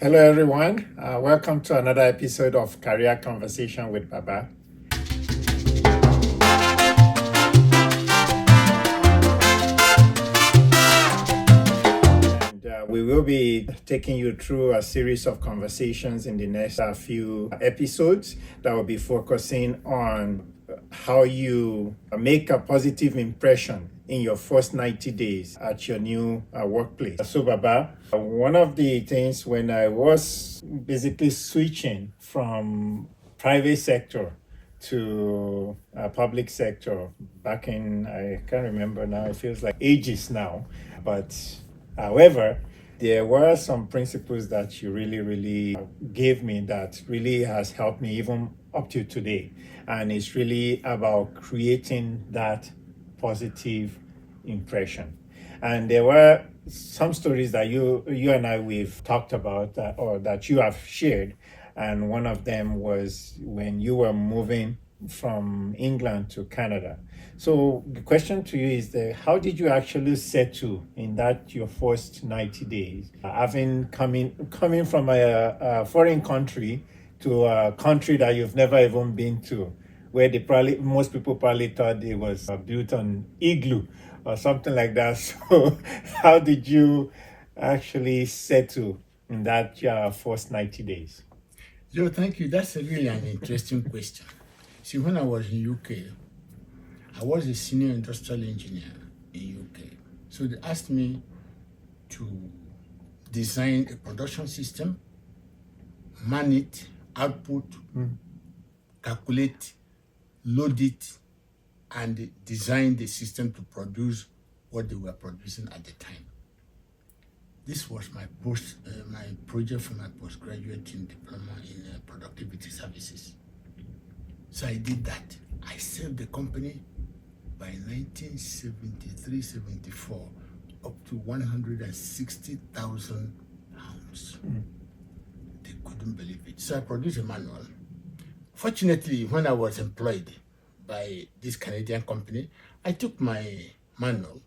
Hello, everyone. Welcome to another episode of Career Conversation with Baba. And we will be taking you through a series of conversations in the next few episodes that will be focusing on how you make a positive impression in your first 90 days at your new workplace. So, Baba, one of the things when I was basically switching from private sector to public sector back in, I can't remember now, it feels like ages now. But however, there were some principles that you really gave me that really has helped me even up to today. And it's really about creating that positive impression. And there were some stories that you and I we've talked about or that you have shared. And one of them was when you were moving from England to Canada. So the question to you is how did you actually settle in that your first 90 days, having coming from a foreign country to a country that you've never even been to, where most people probably thought it was built on igloo or something like that. So how did you actually settle in that first 90 days? Joe, thank you. That's really an interesting question. See, when I was in UK, I was a senior industrial engineer in UK. So they asked me to design a production system, man it, output, calculate, load it, and design the system to produce what they were producing at the time. This was my project for my postgraduate in diploma in productivity services. So I did that. I saved the company by 1973-74 up to 160,000 pounds. They couldn't believe it. So I produced a manual. Fortunately, when I was employed by this Canadian company, I took my manual.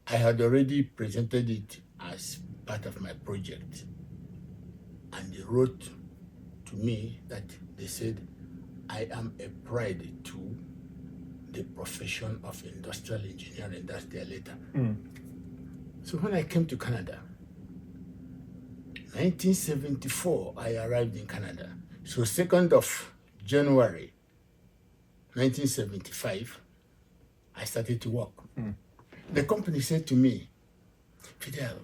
I had already presented it as part of my project. And they wrote to me that they said, I am a pride to the profession of industrial engineering. That's their letter. So when I came to Canada, 1974, I arrived in Canada. So 2nd of January, 1975, I started to work. The company said to me, Fidel,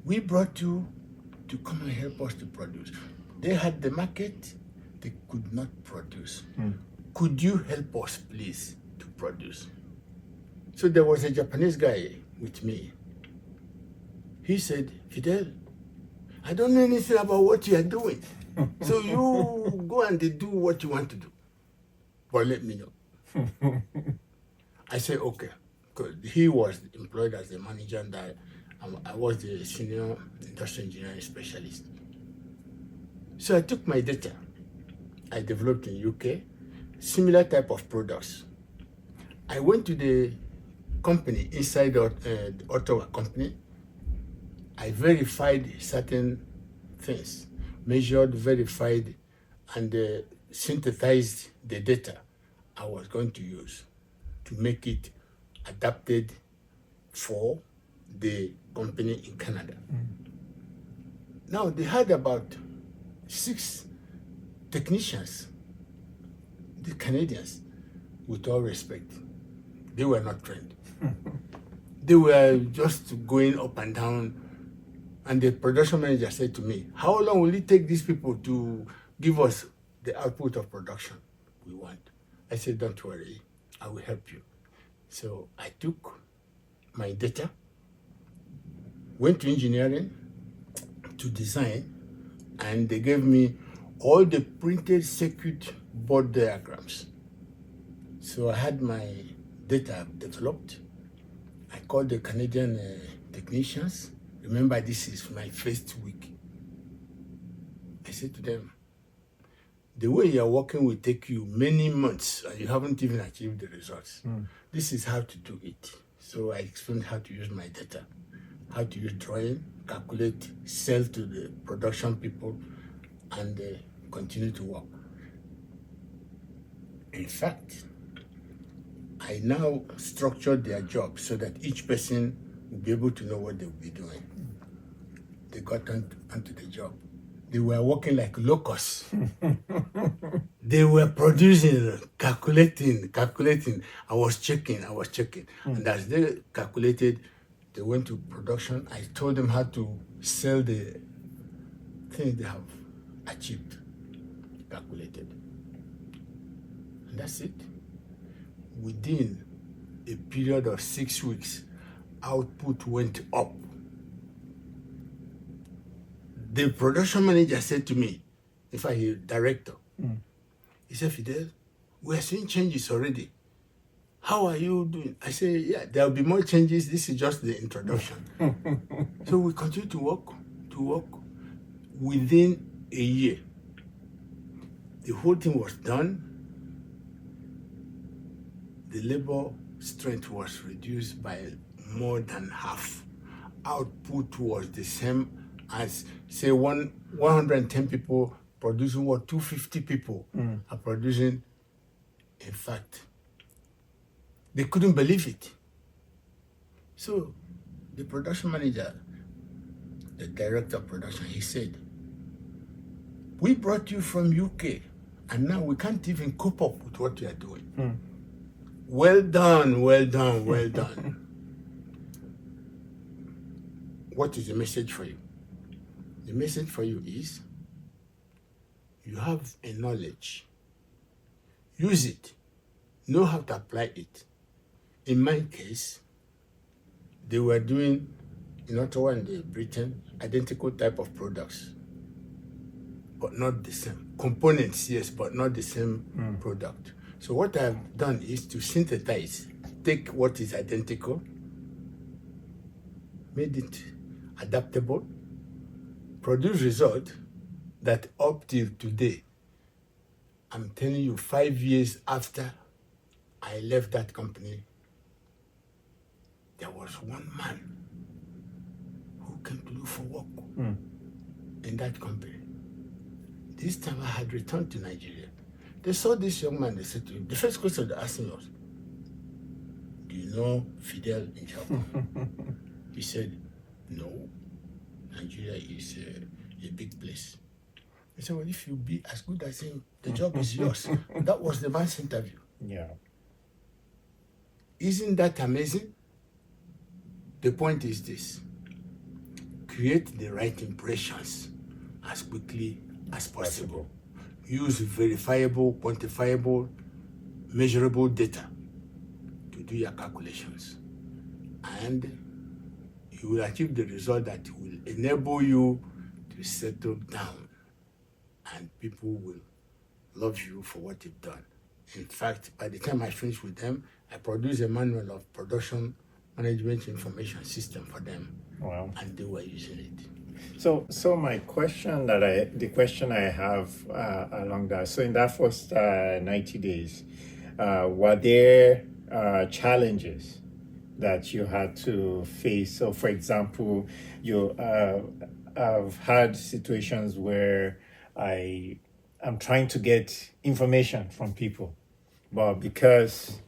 we brought you to come and help us to produce. They had the market, they could not produce. Could you help us, please, to produce? So there was a Japanese guy with me. He said, Fidel, I don't know anything about what you are doing. So you go and do what you want to do. But let me know. I said, okay. Because he was employed as the manager and I was the senior industrial engineering specialist. So I took my data I developed in UK, similar type of products. I went to the company inside the Ottawa company. I verified certain things, measured, verified, and synthesized the data I was going to use to make it adapted for the company in Canada. Now, they had about 6 technicians, the Canadians, with all respect, they were not trained. They were just going up and down. And the production manager said to me, how long will it take these people to give us the output of production we want? I said, don't worry, I will help you. So I took my data, went to engineering to design, and they gave me all the printed circuit board diagrams. So I had my data developed. I called the Canadian technicians. Remember, this is my first week. I said to them, the way you're working will take you many months and you haven't even achieved the results. This is how to do it. So I explained how to use my data. how to use drawing, calculate, sell to the production people, and continue to work. In fact, I now structured their job so that each person will be able to know what they will be doing. They got onto the job. They were working like locusts. They were producing, calculating. I was checking. And as they calculated, they went to production. I told them how to sell the things they have achieved, calculated. And that's it. Within a period of 6 weeks, output went up. The production manager said to me, in fact, he's director, he said, Fidel, we are seeing changes already. How are you doing? I said, yeah, there will be more changes. This is just the introduction. So we continue to work. Within a year, the whole thing was done. The labor strength was reduced by more than half. Output was the same as, say, 110 people producing what 250 people are producing. In fact, they couldn't believe it. So the production manager, the director of production, he said, we brought you from UK and now we can't even cope up with what you are doing. Well done. What is the message for you? The message for you is, you have a knowledge. Use it. Know how to apply it. In my case, they were doing in Ottawa and Britain identical type of products, but not the same. Components, yes, but not the same product. So what I've done is to synthesize, take what is identical, made it adaptable, produce result that up till today, I'm telling you, 5 years after I left that company, there was one man who came to look for work in that company. This time I had returned to Nigeria. They saw this young man, they said to him, the first question they asked him was, do you know Fidel in Japan? He said, no, Nigeria is a big place. He said, well, if you be as good as him, the job is yours. That was the man's interview. Yeah. Isn't that amazing? The point is this: create the right impressions as quickly as possible. Use verifiable, quantifiable, measurable data to do your calculations. And you will achieve the result that will enable you to settle down, and people will love you for what you've done. In fact, by the time I finished with them, I produced a manual of production management information system for them. Wow. And they were using it. So my question the question I have along that, so in that first 90 days, were there challenges that you had to face? So for example, I've had situations where I'm trying to get information from people, but because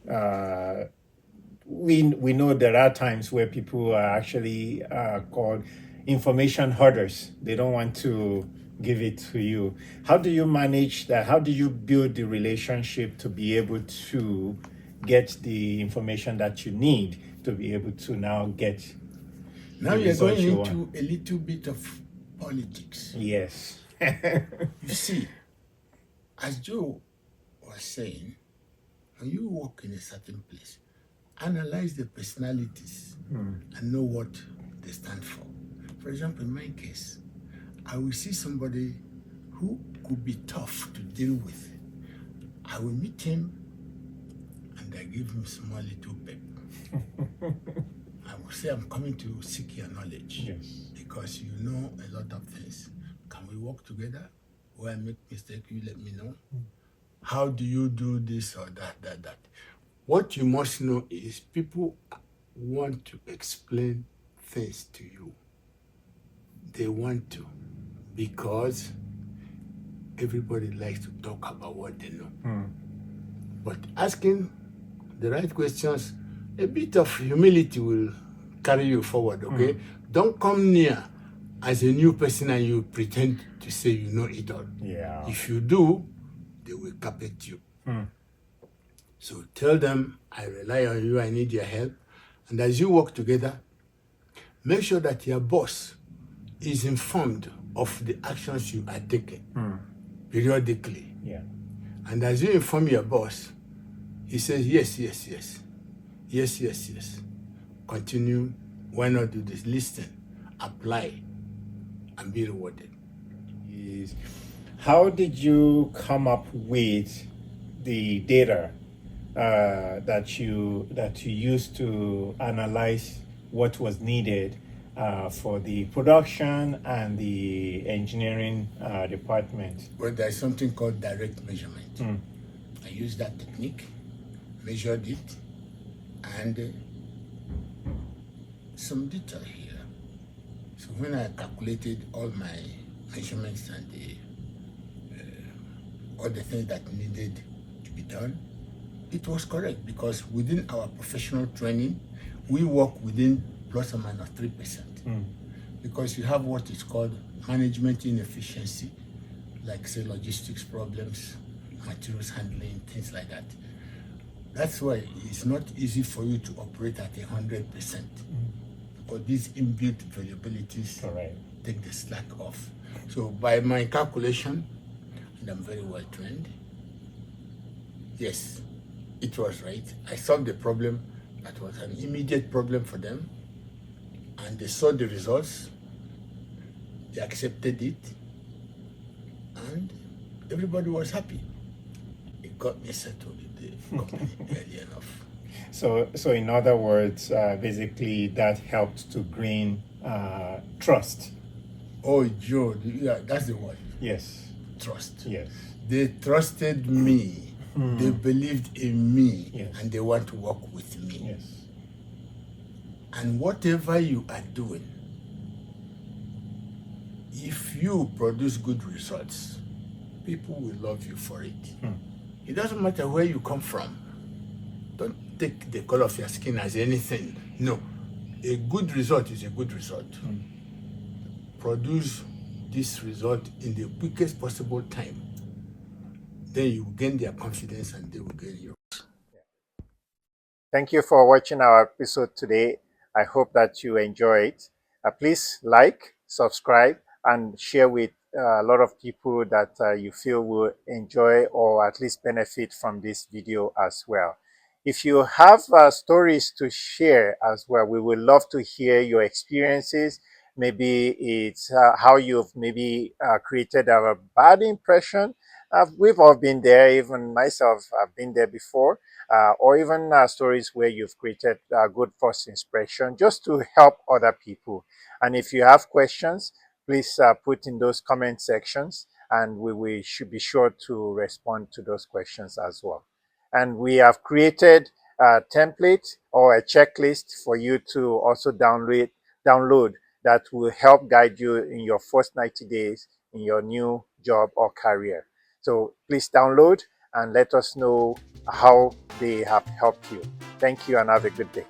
we know there are times where people are actually called information hoarders. They don't want to give it to you. How do you manage that? How do you build the relationship to be able to get the information that you need to be able to now get now you're going into a little bit of politics. Yes. You see, as Joe was saying, when you work in a certain place, analyze the personalities and know what they stand for. For example, in my case, I will see somebody who could be tough to deal with. I will meet him and I give him small little pep. I will say, I'm coming to seek your knowledge. Yes. Because you know a lot of things. Can we work together? Where I make mistake, you let me know. How do you do this or that? What you must know is people want to explain things to you. They want to, because everybody likes to talk about what they know. But asking the right questions, a bit of humility will carry you forward, okay? Don't come near as a new person and you pretend to say you know it all. Yeah. If you do, they will carpet you. So tell them, I rely on you, I need your help. And as you work together, make sure that your boss is informed of the actions you are taking periodically. Yeah. And as you inform your boss, he says, yes, yes, yes. Yes, yes, yes. Continue. Why not do this? Listen, apply, and be rewarded. Is how did you come up with the data that you used to analyze what was needed for the production and the engineering department? Well, there's something called direct measurement. I used that technique, measured it, and some detail here. So when I calculated all my measurements and all the things that needed to be done, it was correct, because within our professional training, we work within plus or minus 3%. Because you have what is called management inefficiency, like say logistics problems, materials handling, things like that. That's why it's not easy for you to operate at 100%, because these inbuilt variabilities take the slack off. So by my calculation, and I'm very well trained, yes, it was right. I solved the problem that was an immediate problem for them, and they saw the results, they accepted it, and everybody was happy. It got me settled in the company early enough. So in other words, basically that helped to gain trust. Oh, Joe, yeah, that's the word. Yes. Trust. Yes. They trusted me. They believed in me, Yes. and they want to work with me. Yes. And whatever you are doing, if you produce good results, people will love you for it. It doesn't matter where you come from. Don't take the color of your skin as anything. No. A good result is a good result. Produce this result in the quickest possible time. Then you gain their confidence and they will gain yours. Thank you for watching our episode today. I hope that you enjoy it. Please like, subscribe, and share with a lot of people that you feel will enjoy or at least benefit from this video as well. If you have stories to share as well, we would love to hear your experiences. Maybe it's how you've maybe created a bad impression. We've all been there, even myself, I've been there before. Or even stories where you've created a good first impression just to help other people. And if you have questions, please put in those comment sections, and we should be sure to respond to those questions as well. And we have created a template or a checklist for you to also download that will help guide you in your first 90 days in your new job or career. So please download and let us know how they have helped you. Thank you and have a good day.